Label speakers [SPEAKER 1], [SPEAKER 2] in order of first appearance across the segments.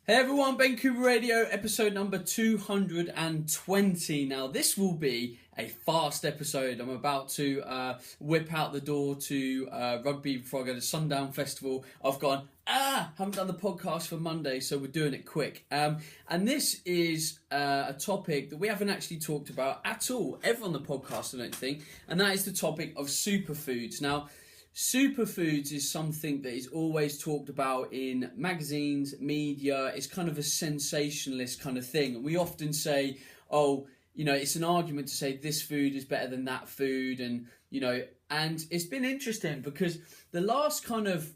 [SPEAKER 1] Hey everyone, Ben Coomber Radio, episode number 220. Now, this will be a fast episode. I'm about to whip out the door to rugby before I go to Sundown Festival. I've gone, haven't done the podcast for Monday, so we're doing it quick. And this is a topic that we haven't actually talked about at all, ever on the podcast, I don't think. And that is the topic of superfoods. Now, superfoods is something that is always talked about in magazines, media. It's kind of a sensationalist kind of thing. And we often say, it's an argument to say this food is better than that food. And it's been interesting because the last kind of,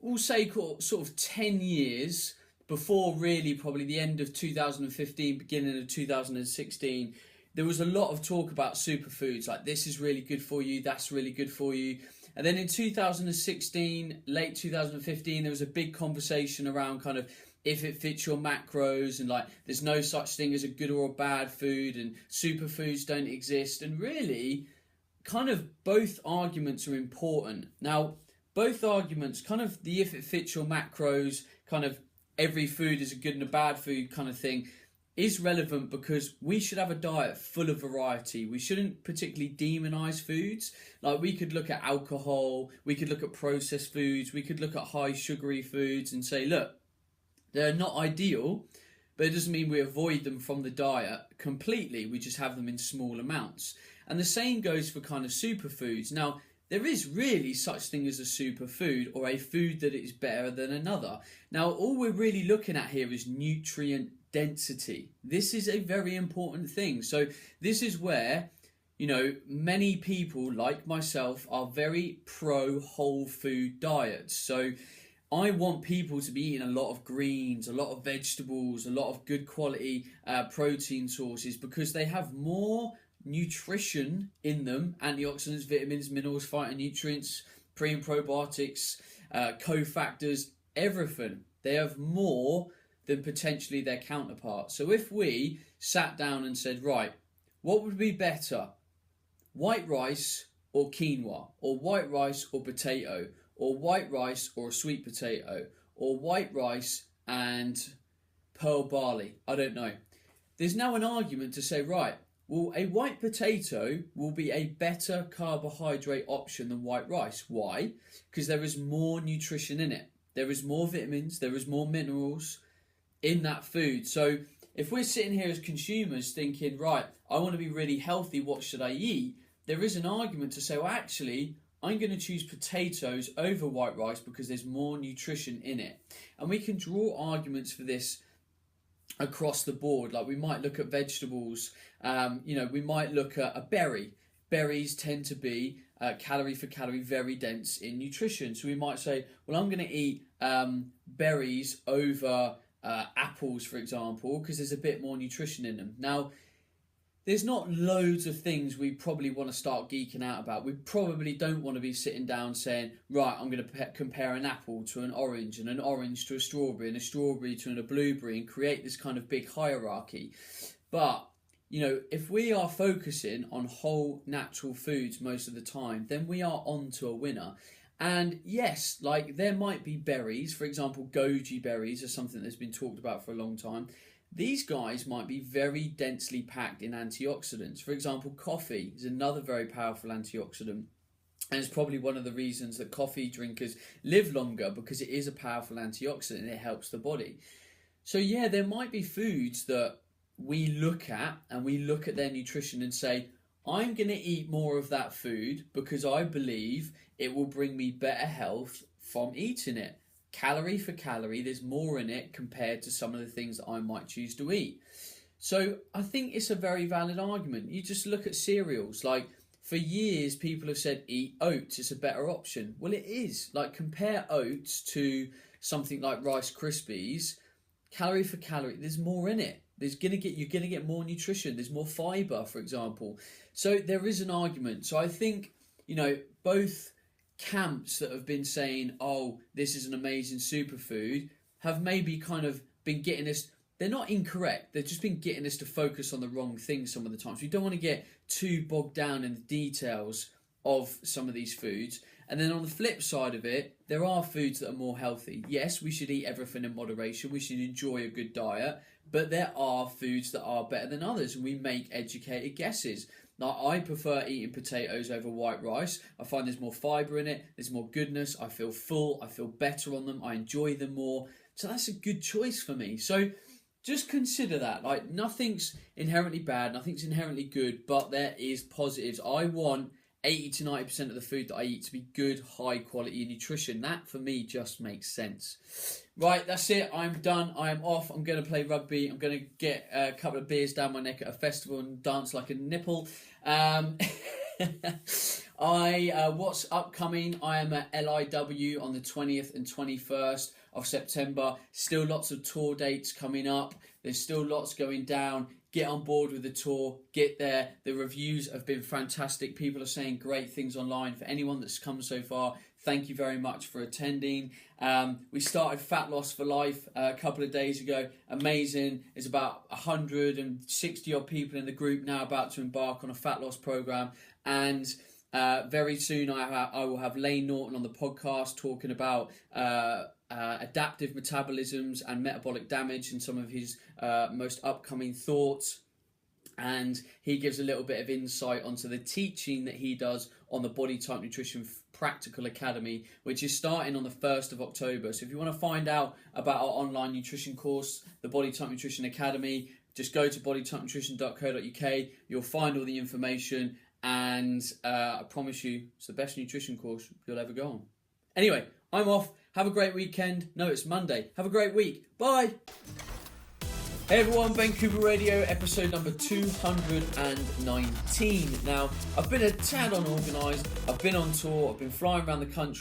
[SPEAKER 1] we'll say sort of 10 years before really probably the end of 2015, beginning of 2016, there was a lot of talk about superfoods, like this is really good for you, that's really good for you. And then in 2016, late 2015, there was a big conversation around kind of if it fits your macros and like there's no such thing as a good or a bad food and superfoods don't exist. And really, kind of both arguments are important. Now, both arguments, kind of the if it fits your macros, kind of every food is a good and a bad food kind of thing, is relevant because we should have a diet full of variety. We shouldn't particularly demonize foods. Like we could look at alcohol, we could look at processed foods, we could look at high sugary foods and say, look, they're not ideal, but it doesn't mean we avoid them from the diet completely. We just have them in small amounts. And the same goes for kind of superfoods. Now, there is really such thing as a superfood or a food that is better than another. Now, all we're really looking at here is nutrient density. This is a very important thing. So this is where, many people like myself are very pro whole food diets. So I want people to be eating a lot of greens, a lot of vegetables, a lot of good quality protein sources because they have more nutrition in them: antioxidants, vitamins, minerals, phytonutrients, pre and probiotics, cofactors, everything. They have more than potentially their counterparts. So if we sat down and said, right, what would be better? White rice or quinoa, or white rice or potato, or white rice or a sweet potato, or white rice and pearl barley? I don't know. There's now an argument to say, right, well, a white potato will be a better carbohydrate option than white rice. Why? Because there is more nutrition in it. There is more vitamins, there is more minerals in that food. So if we're sitting here as consumers thinking, right, I want to be really healthy, what should I eat? There is an argument to say, well, actually, I'm going to choose potatoes over white rice because there's more nutrition in it. And we can draw arguments for this across the board. Like we might look at vegetables, we might look at a berry. Berries tend to be calorie for calorie very dense in nutrition. So we might say, well, I'm going to eat berries over apples, for example, because there's a bit more nutrition in them. Now, there's not loads of things we probably want to start geeking out about. We probably don't want to be sitting down saying, right, I'm going to compare an apple to an orange and an orange to a strawberry and a strawberry to a blueberry and create this kind of big hierarchy. But, if we are focusing on whole natural foods most of the time, then we are on to a winner. And yes, like there might be berries, for example, goji berries are something that's been talked about for a long time. These guys might be very densely packed in antioxidants. For example, coffee is another very powerful antioxidant. And it's probably one of the reasons that coffee drinkers live longer because it is a powerful antioxidant and it helps the body. So yeah, there might be foods that we look at and we look at their nutrition and say, I'm going to eat more of that food because I believe it will bring me better health from eating it. Calorie for calorie, there's more in it compared to some of the things that I might choose to eat. So I think it's a very valid argument. You just look at cereals. Like for years, people have said eat oats, it's a better option. Well, it is. Like compare oats to something like Rice Krispies. Calorie for calorie, there's more in it. You're going to get more nutrition. There's more fiber, for example. So there is an argument. So I think, both camps that have been saying, oh, this is an amazing superfood, have maybe kind of been getting us, they're not incorrect, they've just been getting us to focus on the wrong things some of the times. We don't want to get too bogged down in the details of some of these foods. And then on the flip side of it, there are foods that are more healthy. Yes, we should eat everything in moderation. We should enjoy a good diet. But there are foods that are better than others, and we make educated guesses. Now, I prefer eating potatoes over white rice. I find there's more fibre in it, there's more goodness, I feel full, I feel better on them, I enjoy them more. So that's a good choice for me. So just consider that. Like, nothing's inherently bad, nothing's inherently good, but there is positives. I want 80 to 90% of the food that I eat to be good, high quality nutrition. That for me just makes sense. Right, that's it. I'm done. I am off. I'm going to play rugby. I'm going to get a couple of beers down my neck at a festival and dance like a nipple. What's upcoming? I am at LIW on the 20th and 21st of September. Still lots of tour dates coming up. There's still lots going down. Get on board with the tour, get there. The reviews have been fantastic. People are saying great things online. For anyone that's come so far, thank you very much for attending. We started Fat Loss for Life a couple of days ago. Amazing. There's about 160 odd people in the group now about to embark on a fat loss program. And very soon I will have Lane Norton on the podcast talking about adaptive metabolisms and metabolic damage and some of his most upcoming thoughts. And he gives a little bit of insight onto the teaching that he does on the Body Type Nutrition Practical Academy, which is starting on the 1st of October. So if you want to find out about our online nutrition course, the Body Type Nutrition Academy, just go to bodytypenutrition.co.uk. You'll find all the information, and I promise you it's the best nutrition course you'll ever go on. Anyway, I'm off. Have a great weekend. No, it's Monday. Have a great week. Bye. Hey everyone, Ben Coomber Radio, episode number 219. Now, I've been a tad unorganised. I've been on tour. I've been flying around the country.